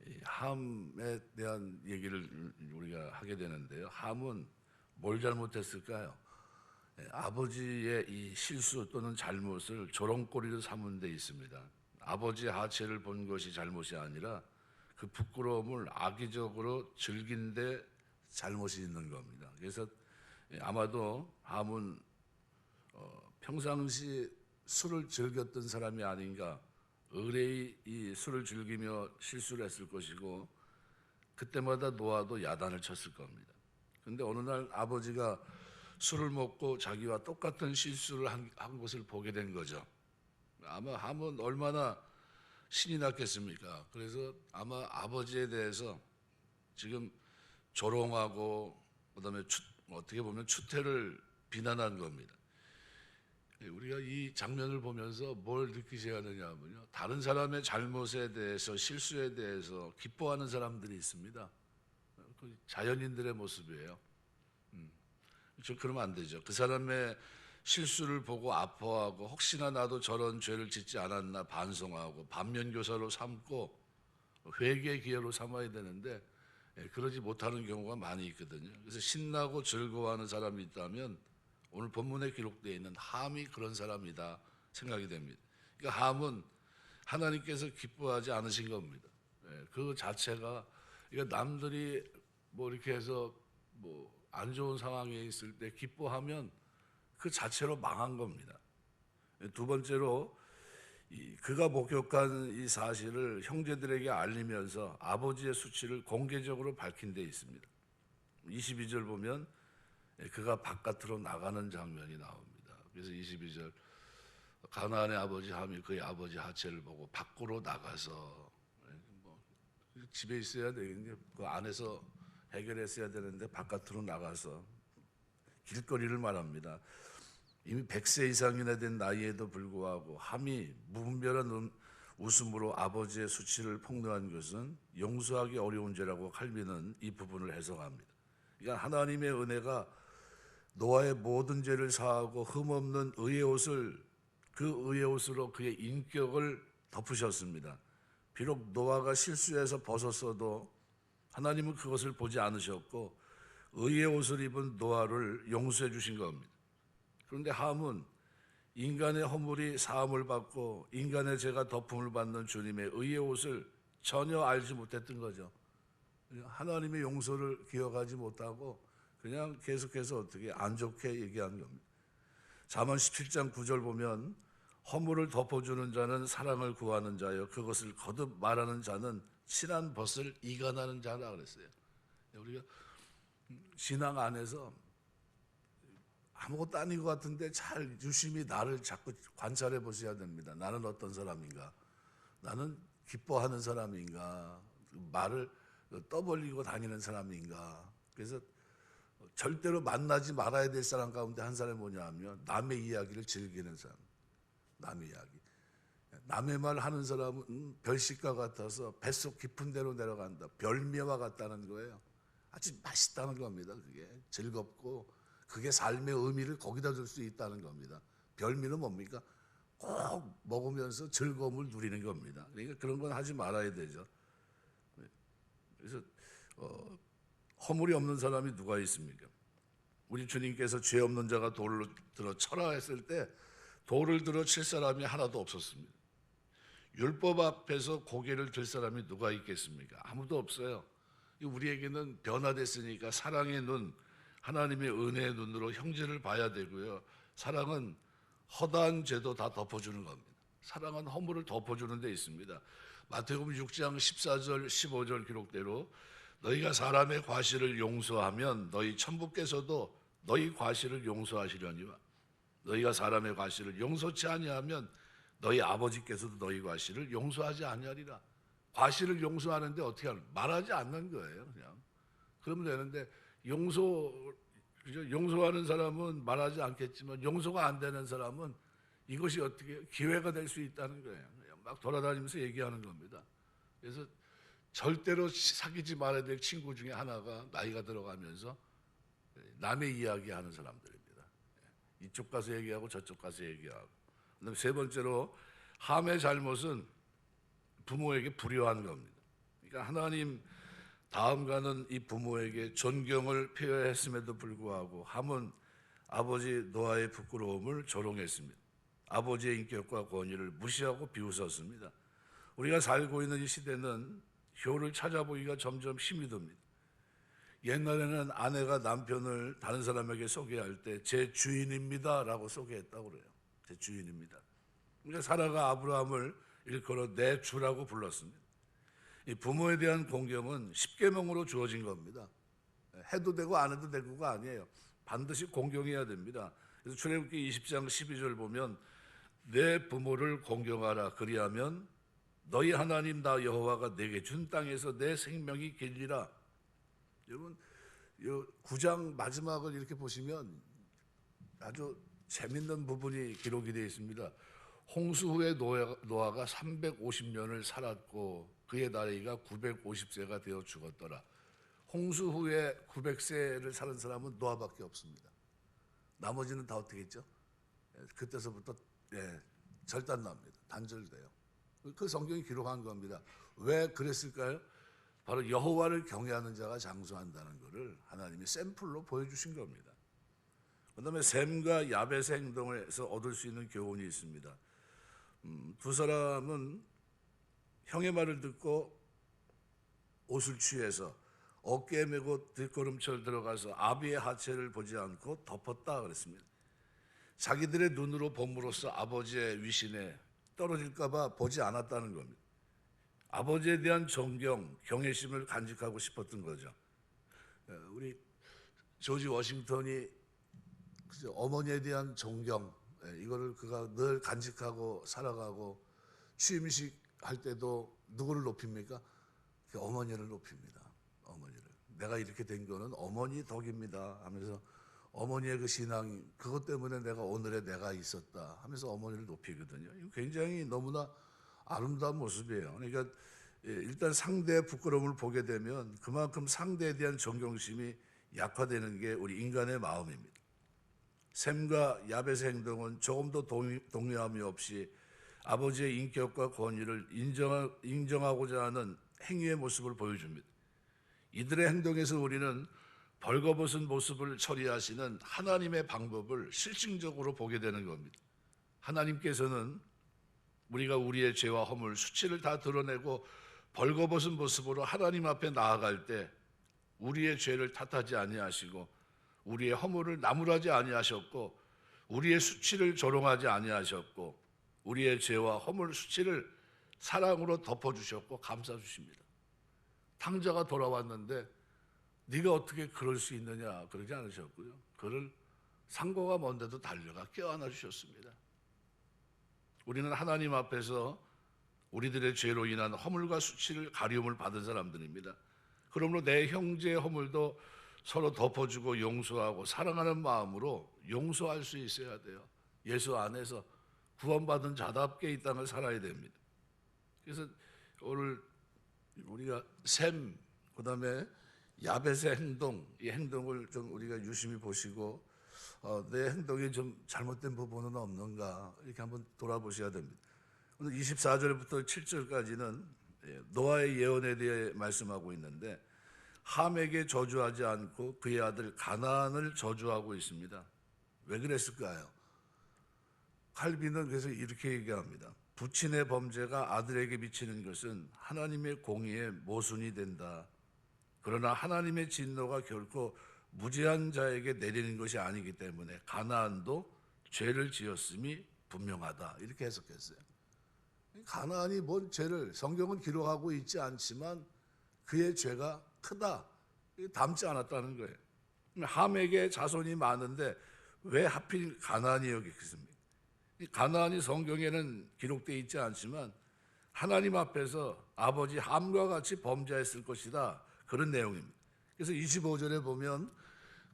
이 함에 대한 얘기를 우리가 하게 되는데요. 함은 뭘 잘못했을까요? 아버지의 이 실수 또는 잘못을 조롱거리로 삼은 데 있습니다. 아버지의 하체를 본 것이 잘못이 아니라 그 부끄러움을 악의적으로 즐긴 데 잘못이 있는 겁니다. 그래서 아마도 함은 평상시 술을 즐겼던 사람이 아닌가, 의뢰이 이 술을 즐기며 실수를 했을 것이고 그때마다 노아도 야단을 쳤을 겁니다. 그런데 어느 날 아버지가 술을 먹고 자기와 똑같은 실수를 한 것을 보게 된 거죠. 아마 함은 얼마나 신이 났겠습니까? 그래서 아마 아버지에 대해서 지금 조롱하고 그다음에 어떻게 보면 추태를 비난한 겁니다. 우리가 이 장면을 보면서 뭘 느끼셔야 하느냐면요. 다른 사람의 잘못에 대해서 실수에 대해서 기뻐하는 사람들이 있습니다. 그 자연인들의 모습이에요. 그러면 안 되죠. 그 사람의 실수를 보고 아파하고 혹시나 나도 저런 죄를 짓지 않았나 반성하고 반면교사로 삼고 회개의 기회로 삼아야 되는데 그러지 못하는 경우가 많이 있거든요. 그래서 신나고 즐거워하는 사람이 있다면 오늘 본문에 기록되어 있는 함이 그런 사람이다 생각이 됩니다. 그러니까 함은 하나님께서 기뻐하지 않으신 겁니다. 그 자체가 그러니까 남들이 뭐 이렇게 해서 뭐 안 좋은 상황에 있을 때 기뻐하면 그 자체로 망한 겁니다. 두 번째로 그가 목격한 이 사실을 형제들에게 알리면서 아버지의 수치를 공개적으로 밝힌 데 있습니다. 22절 보면 그가 바깥으로 나가는 장면이 나옵니다. 그래서 22절 가나안의 아버지 함이 그의 아버지 하체를 보고 밖으로 나가서 뭐 집에 있어야 되겠는데 그 안에서 해결했어야 되는데 바깥으로 나가서 길거리를 말합니다. 이미 100세 이상이나 된 나이에도 불구하고 함이 무분별한 웃음으로 아버지의 수치를 폭로한 것은 용서하기 어려운 죄라고 칼빈은 이 부분을 해석합니다. 그러니까 하나님의 은혜가 노아의 모든 죄를 사하고 흠없는 의의 옷을 그 의의 옷으로 그의 인격을 덮으셨습니다. 비록 노아가 실수해서 벗었어도 하나님은 그것을 보지 않으셨고 의의 옷을 입은 노아를 용서해 주신 겁니다. 그런데 함은 인간의 허물이 사함을 받고 인간의 죄가 덮음을 받는 주님의 의의 옷을 전혀 알지 못했던 거죠. 하나님의 용서를 기억하지 못하고 그냥 계속해서 어떻게 안 좋게 얘기하는 겁니다. 잠언 17장 9절 보면 허물을 덮어주는 자는 사랑을 구하는 자요 그것을 거듭 말하는 자는 친한 벗을 이간하는 자라 그랬어요. 우리가 신앙 안에서 아무것도 아닌 것 같은데 잘 유심히 나를 자꾸 관찰해 보셔야 됩니다. 나는 어떤 사람인가? 나는 기뻐하는 사람인가? 말을 떠벌리고 다니는 사람인가? 그래서 절대로 만나지 말아야 될 사람 가운데 한 사람이 뭐냐 하면 남의 이야기를 즐기는 사람. 남의 이야기. 남의 말 하는 사람은 별식과 같아서 뱃속 깊은 데로 내려간다. 별미와 같다는 거예요. 아주 맛있다는 겁니다. 그게 즐겁고 그게 삶의 의미를 거기다 줄 수 있다는 겁니다. 별미는 뭡니까? 꼭 먹으면서 즐거움을 누리는 겁니다. 그러니까 그런 건 하지 말아야 되죠. 그래서 허물이 없는 사람이 누가 있습니까? 우리 주님께서 죄 없는 자가 돌을 들어 쳐라 했을 때 돌을 들어 칠 사람이 하나도 없었습니다. 율법 앞에서 고개를 들 사람이 누가 있겠습니까? 아무도 없어요. 우리에게는 변화됐으니까 사랑의 눈, 하나님의 은혜의 눈으로 형제를 봐야 되고요. 사랑은 허다한 죄도 다 덮어주는 겁니다. 사랑은 허물을 덮어주는 데 있습니다. 마태복음 6장 14절 15절 기록대로 너희가 사람의 과실을 용서하면 너희 천부께서도 너희 과실을 용서하시려니와 너희가 사람의 과실을 용서치 아니하면 너희 아버지께서도 너희 과실을 용서하지 아니하리라. 과실을 용서하는데 어떻게 하는? 말하지 않는 거예요. 그냥 그러면 되는데 용서하는 사람은 말하지 않겠지만 용서가 안 되는 사람은 이것이 어떻게 기회가 될 수 있다는 거예요. 그냥 막 돌아다니면서 얘기하는 겁니다. 그래서 절대로 사귀지 말아야 될 친구 중에 하나가 나이가 들어가면서 남의 이야기하는 사람들입니다. 이쪽 가서 얘기하고 저쪽 가서 얘기하고. 그다음에 세 번째로 함의 잘못은 부모에게 불효한 겁니다. 그러니까 그러니까 하나님 다음가는 이 부모에게 존경을 표현했음에도 불구하고 함은 아버지 노아의 부끄러움을 조롱했습니다. 아버지의 인격과 권위를 무시하고 비웃었습니다. 우리가 살고 있는 이 시대는 효를 찾아보기가 점점 힘이 듭니다. 옛날에는 아내가 남편을 다른 사람에게 소개할 때 제 주인입니다 라고 소개했다고 그래요. 제 주인입니다. 그러니까 사라가 아브라함을 일컬어 내 주라고 불렀습니다. 이 부모에 대한 공경은 십계명으로 주어진 겁니다. 해도 되고 안 해도 되고가 아니에요. 반드시 공경해야 됩니다. 그래서 출애굽기 20장 12절 보면 내 부모를 공경하라 그리하면 너희 하나님 나 여호와가 내게 준 땅에서 내 생명이 길리라. 여러분 9장 마지막을 이렇게 보시면 아주 재밌는 부분이 기록이 되어 있습니다. 홍수 후에 노아가 350년을 살았고 그의 나이가 950세가 되어 죽었더라. 홍수 후에 900세를 사는 사람은 노아밖에 없습니다. 나머지는 다 어떻게 했죠? 그때서부터 절단납니다. 단절돼요. 그 성경이 기록한 겁니다. 왜 그랬을까요? 바로 여호와를 경외하는 자가 장수한다는 것을 하나님이 샘플로 보여주신 겁니다. 그다음에 셈과 야벳의 행동에서 얻을 수 있는 교훈이 있습니다. 두 사람은 형의 말을 듣고 옷을 취해서 어깨에 메고 뒷걸음질 들어가서 아비의 하체를 보지 않고 덮었다 그랬습니다. 자기들의 눈으로 봄으로써 아버지의 위신에 떨어질까 봐 보지 않았다는 겁니다. 아버지에 대한 존경, 경외심을 간직하고 싶었던 거죠. 우리 조지 워싱턴이 어머니에 대한 존경, 이거를 그가 늘 간직하고 살아가고 취임식 할 때도 누구를 높입니까? 어머니를 높입니다. 어머니를. 내가 이렇게 된 거는 어머니 덕입니다 하면서 어머니의 그 신앙, 그것 때문에 내가 오늘의 내가 있었다 하면서 어머니를 높이거든요. 굉장히 너무나 아름다운 모습이에요. 그러니까 일단 상대의 부끄러움을 보게 되면 그만큼 상대에 대한 존경심이 약화되는 게 우리 인간의 마음입니다. 셈과 야벳의 행동은 조금도 동요함이 없이 아버지의 인격과 권위를 인정하고자 하는 행위의 모습을 보여줍니다. 이들의 행동에서 우리는 벌거벗은 모습을 처리하시는 하나님의 방법을 실증적으로 보게 되는 겁니다. 하나님께서는 우리가 우리의 죄와 허물, 수치를 다 드러내고 벌거벗은 모습으로 하나님 앞에 나아갈 때 우리의 죄를 탓하지 아니하시고 우리의 허물을 나무라지 아니하셨고 우리의 수치를 조롱하지 아니하셨고 우리의 죄와 허물 수치를 사랑으로 덮어주셨고 감싸주십니다. 탕자가 돌아왔는데 네가 어떻게 그럴 수 있느냐 그러지 않으셨고요. 그를 상고가 먼데도 달려가 껴안아 주셨습니다. 우리는 하나님 앞에서 우리들의 죄로 인한 허물과 수치를 가리움을 받은 사람들입니다. 그러므로 내 형제의 허물도 서로 덮어주고 용서하고 사랑하는 마음으로 용서할 수 있어야 돼요. 예수 안에서 구원받은 자답게 이 땅을 살아야 됩니다. 그래서 오늘 우리가 셈, 그다음에 야벳의 행동, 이 행동을 좀 우리가 유심히 보시고 내 행동이 좀 잘못된 부분은 없는가 이렇게 한번 돌아보셔야 됩니다. 오늘 24절부터 7절까지는 노아의 예언에 대해 말씀하고 있는데 함에게 저주하지 않고 그의 아들 가나안을 저주하고 있습니다. 왜 그랬을까요? 칼빈은 그래서 이렇게 얘기합니다. 부친의 범죄가 아들에게 미치는 것은 하나님의 공의의 모순이 된다. 그러나 하나님의 진노가 결코 무죄한 자에게 내리는 것이 아니기 때문에 가나안도 죄를 지었음이 분명하다. 이렇게 해석했어요. 가나안이 뭔 죄를 성경은 기록하고 있지 않지만 그의 죄가 크다. 담지 않았다는 거예요. 함에게 자손이 많은데 왜 하필 가나안이 여기 있습니까? 가나안이 성경에는 기록되어 있지 않지만 하나님 앞에서 아버지 함과 같이 범죄했을 것이다. 그런 내용입니다. 그래서 25절에 보면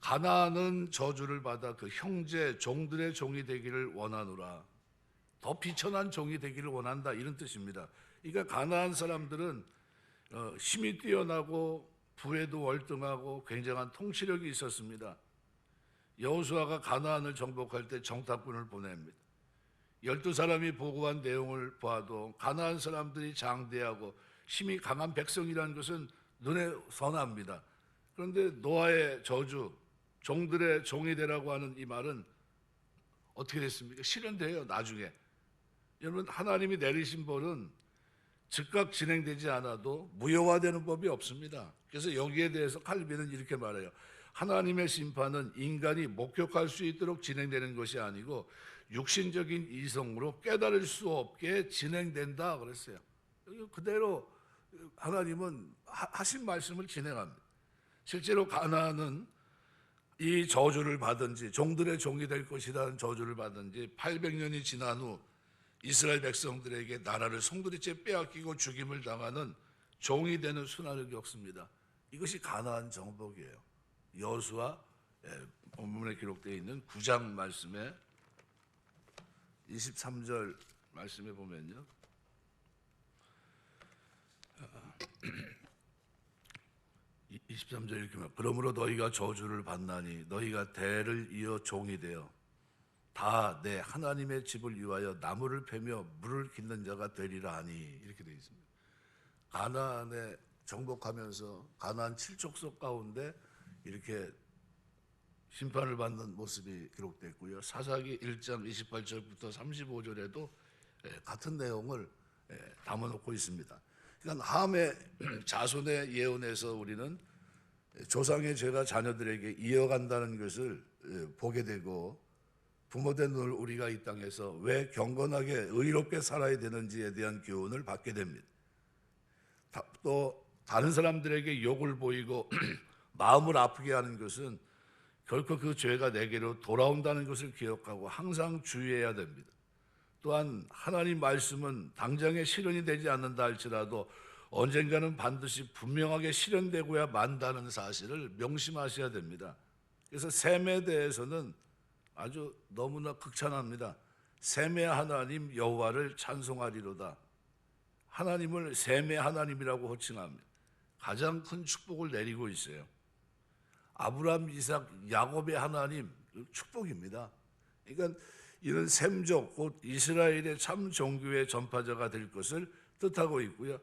가나안은 저주를 받아 그 형제 종들의 종이 되기를 원하노라. 더 비천한 종이 되기를 원한다 이런 뜻입니다. 그러니까 가나안 사람들은 힘이 뛰어나고 부에도 월등하고 굉장한 통치력이 있었습니다. 여호수아가 가나안을 정복할 때 정탐꾼을 보냅니다. 12사람이 보고한 내용을 봐도 가나안 사람들이 장대하고 힘이 강한 백성이라는 것은 눈에 선합니다. 그런데 노아의 저주, 종들의 종이 되라고 하는 이 말은 어떻게 됐습니까? 실현돼요, 나중에. 여러분, 하나님이 내리신 벌은 즉각 진행되지 않아도 무효화되는 법이 없습니다. 그래서 여기에 대해서 칼빈은 이렇게 말해요. 하나님의 심판은 인간이 목격할 수 있도록 진행되는 것이 아니고 육신적인 이성으로 깨달을 수 없게 진행된다 그랬어요. 그대로 하나님은 하신 말씀을 진행합니다. 실제로 가나안은 이 저주를 받은 지, 종들의 종이 될 것이라는 저주를 받은 지 800년이 지난 후 이스라엘 백성들에게 나라를 송두리째 빼앗기고 죽임을 당하는 종이 되는 순환을 겪습니다. 이것이 가나안 정복이에요. 여호수아 본문에 기록되어 있는 9장 말씀에 23절 말씀에 보면요. 23절 이렇게 말합니다. 그러므로 너희가 저주를 받나니 너희가 대를 이어 종이 되어 다 내 하나님의 집을 위하여 나무를 패며 물을 깃는 자가 되리라 하니, 이렇게 되어 있습니다. 가나안에 정복하면서 가나안 7족속 가운데 이렇게 심판을 받는 모습이 기록됐고요. 사사기 1장 28절부터 35절에도 같은 내용을 담아놓고 있습니다. 그러니까 함의 자손의 예언에서 우리는 조상의 죄가 자녀들에게 이어간다는 것을 보게 되고, 부모된 우리가 이 땅에서 왜 경건하게 의롭게 살아야 되는지에 대한 교훈을 받게 됩니다. 또 다른 사람들에게 욕을 보이고 마음을 아프게 하는 것은 결코 그 죄가 내게로 돌아온다는 것을 기억하고 항상 주의해야 됩니다. 또한 하나님 말씀은 당장에 실현이 되지 않는다 할지라도 언젠가는 반드시 분명하게 실현되고야 만다는 사실을 명심하셔야 됩니다. 그래서 셈에 대해서는 아주 너무나 극찬합니다. 셈의 하나님 여호와를 찬송하리로다. 하나님을 셈의 하나님이라고 호칭합니다. 가장 큰 축복을 내리고 있어요. 아브라함, 이삭, 야곱의 하나님, 축복입니다. 그러니까 이런 셈족, 곧 이스라엘의 참 종교의 전파자가 될 것을 뜻하고 있고요.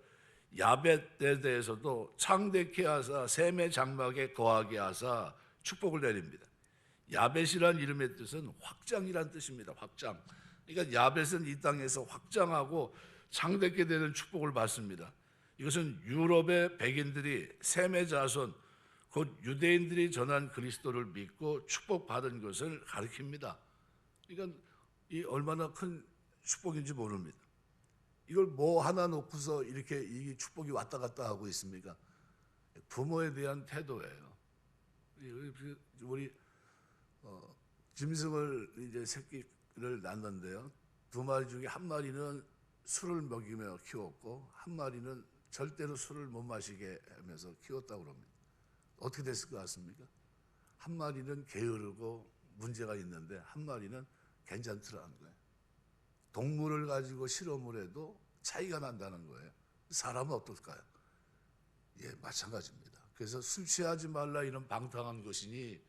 야벳에 대해서도 창대케 하사 셈의 장막에 거하게 하사 축복을 내립니다. 야벳이란 이름의 뜻은 확장이란 뜻입니다. 확장. 그러니까 야벳은 이 땅에서 확장하고 창대케 되는 축복을 받습니다. 이것은 유럽의 백인들이 셈의 자손, 곧 유대인들이 전한 그리스도를 믿고 축복받은 것을 가리킵니다. 그러니까 이 얼마나 큰 축복인지 모릅니다. 이걸 뭐 하나 놓고서 이렇게 이 축복이 왔다 갔다 하고 있습니까? 부모에 대한 태도예요. 우리 짐승을 이제 새끼를 낳는데요. 두 마리 중에 한 마리는 술을 먹이며 키웠고 한 마리는 절대로 술을 못 마시게 하면서 키웠다고 합니다. 어떻게 됐을 것 같습니까? 한 마리는 게으르고 문제가 있는데 한 마리는 괜찮더라는 거예요. 동물을 가지고 실험을 해도 차이가 난다는 거예요. 사람은 어떨까요? 예, 마찬가지입니다. 그래서 술 취하지 말라 이런 방탕한 것이니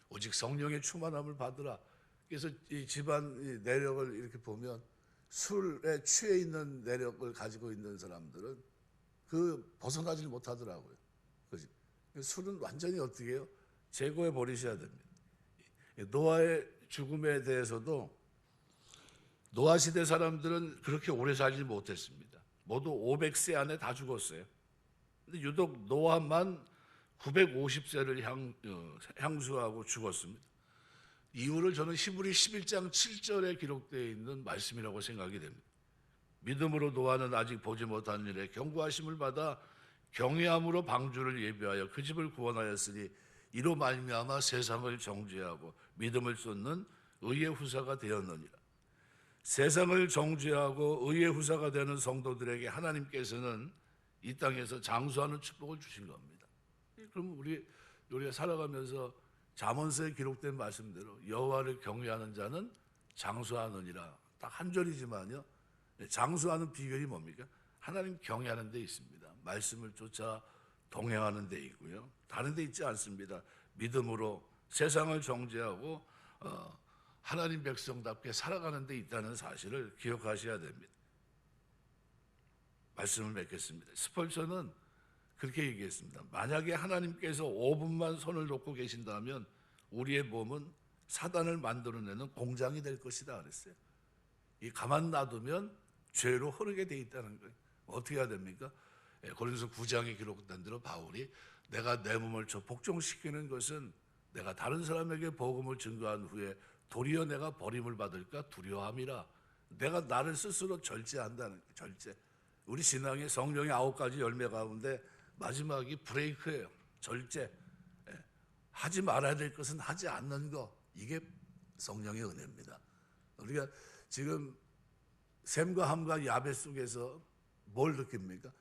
오직 성령의 충만함을 받으라. 그래서 이 집안 내력을 이렇게 보면 술에 취해 있는 내력을 가지고 있는 사람들은 그 벗어나질 못하더라고요. 그지? 술은 완전히 어떻게 해요? 제거해 버리셔야 됩니다. 노아의 죽음에 대해서도 노아 시대 사람들은 그렇게 오래 살지 못했습니다. 모두 500세 안에 다 죽었어요. 근데 유독 노아만 950세를 향수하고 죽었습니다. 이유를 저는 히브리 11장 7절에 기록되어 있는 말씀이라고 생각이 됩니다. 믿음으로 노아는 아직 보지 못한 일에 경고하심을 받아 경외함으로 방주를 예비하여 그 집을 구원하였으니 이로 말미암아 세상을 정죄하고 믿음을 쏟는 의의 후사가 되었느니라. 세상을 정죄하고 의의 후사가 되는 성도들에게 하나님께서는 이 땅에서 장수하는 축복을 주신 겁니다. 그럼 우리가 살아가면서 잠언서에 기록된 말씀대로 여호와를 경외하는 자는 장수하느니라. 딱 한 절이지만요. 장수하는 비결이 뭡니까? 하나님 경외하는 데 있습니다. 말씀을 쫓아 동행하는 데 있고요. 다른 데 있지 않습니다. 믿음으로 세상을 정죄하고 하나님 백성답게 살아가는 데 있다는 사실을 기억하셔야 됩니다. 말씀을 맺겠습니다. 스펄전은 그렇게 얘기했습니다. 만약에 하나님께서 5분만 손을 놓고 계신다면 우리의 몸은 사단을 만들어내는 공장이 될 것이다 그랬어요. 이 가만 놔두면 죄로 흐르게 돼 있다는 거예요. 어떻게 해야 됩니까? 고린도서 9장에 기록된 대로 바울이 내가 내 몸을 저 복종시키는 것은 내가 다른 사람에게 복음을 증거한 후에 도리어 내가 버림을 받을까 두려워함이라. 내가 나를 스스로 절제한다는 거예요. 절제. 우리 신앙의 성령의 9가지 열매 가운데 마지막이 브레이크예요. 절제. 하지 말아야 될 것은 하지 않는 거. 이게 성령의 은혜입니다. 우리가 지금 셈과 함과 야벳 속에서 뭘 느낍니까?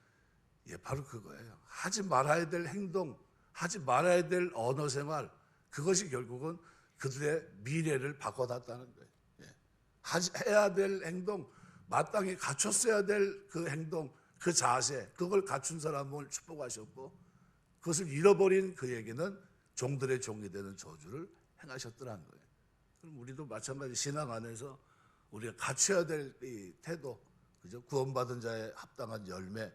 예, 바로 그거예요. 하지 말아야 될 행동, 하지 말아야 될 언어 생활, 그것이 결국은 그들의 미래를 바꿔놨다는 거예요. 예. 해야 될 행동, 마땅히 갖췄어야 될 그 행동, 그 자세, 그걸 갖춘 사람을 축복하셨고, 그것을 잃어버린 그에게는 종들의 종이 되는 저주를 행하셨더라는 거예요. 그럼 우리도 마찬가지 신앙 안에서 우리가 갖춰야 될 이 태도, 그죠? 구원받은 자의 합당한 열매,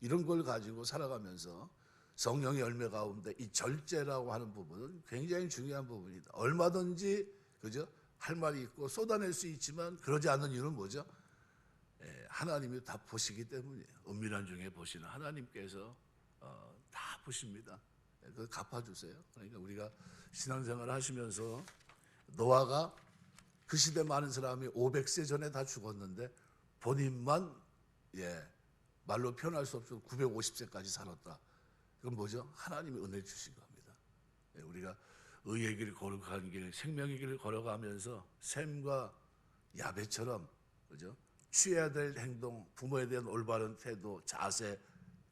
이런 걸 가지고 살아가면서 성령의 열매 가운데 이 절제라고 하는 부분은 굉장히 중요한 부분이다. 얼마든지, 그죠? 할 말이 있고 쏟아낼 수 있지만 그러지 않는 이유는 뭐죠? 하나님이 다 보시기 때문이에요. 은밀한 중에 보시는 하나님께서 다 보십니다. 그걸 갚아주세요. 그러니까 우리가 신앙생활을 하시면서 노아가 그 시대 많은 사람이 500세 전에 다 죽었는데 본인만 말로 표현할 수 없어 950세까지 살았다. 그건 뭐죠? 하나님이 은혜 주신 겁니다. 우리가 의의 길을 거룩한 길, 생명의 길을 걸어가면서 셈과 야벳처럼, 그죠? 취해야 될 행동, 부모에 대한 올바른 태도, 자세,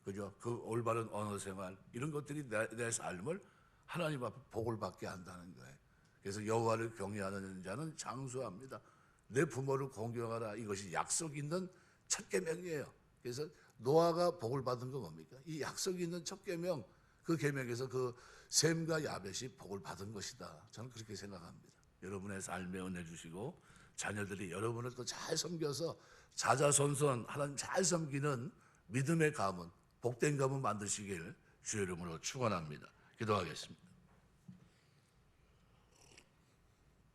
그죠? 그 올바른 언어 생활, 이런 것들이 내 삶을 하나님 앞에 복을 받게 한다는 거예요. 그래서 여호와를 경외하는 자는 장수합니다. 내 부모를 공경하라. 이것이 약속 있는 첫 계명이에요. 그래서 노아가 복을 받은 건 뭡니까? 이 약속 있는 첫 계명, 그 계명에서 그 셈과 야벳이 복을 받은 것이다. 저는 그렇게 생각합니다. 여러분의 삶에 은혜 주시고 자녀들이 여러분을 또 잘 섬겨서 자자손손 하나님 잘 섬기는 믿음의 가문, 복된 가문 만드시길 주의 이름으로 축원합니다. 기도하겠습니다.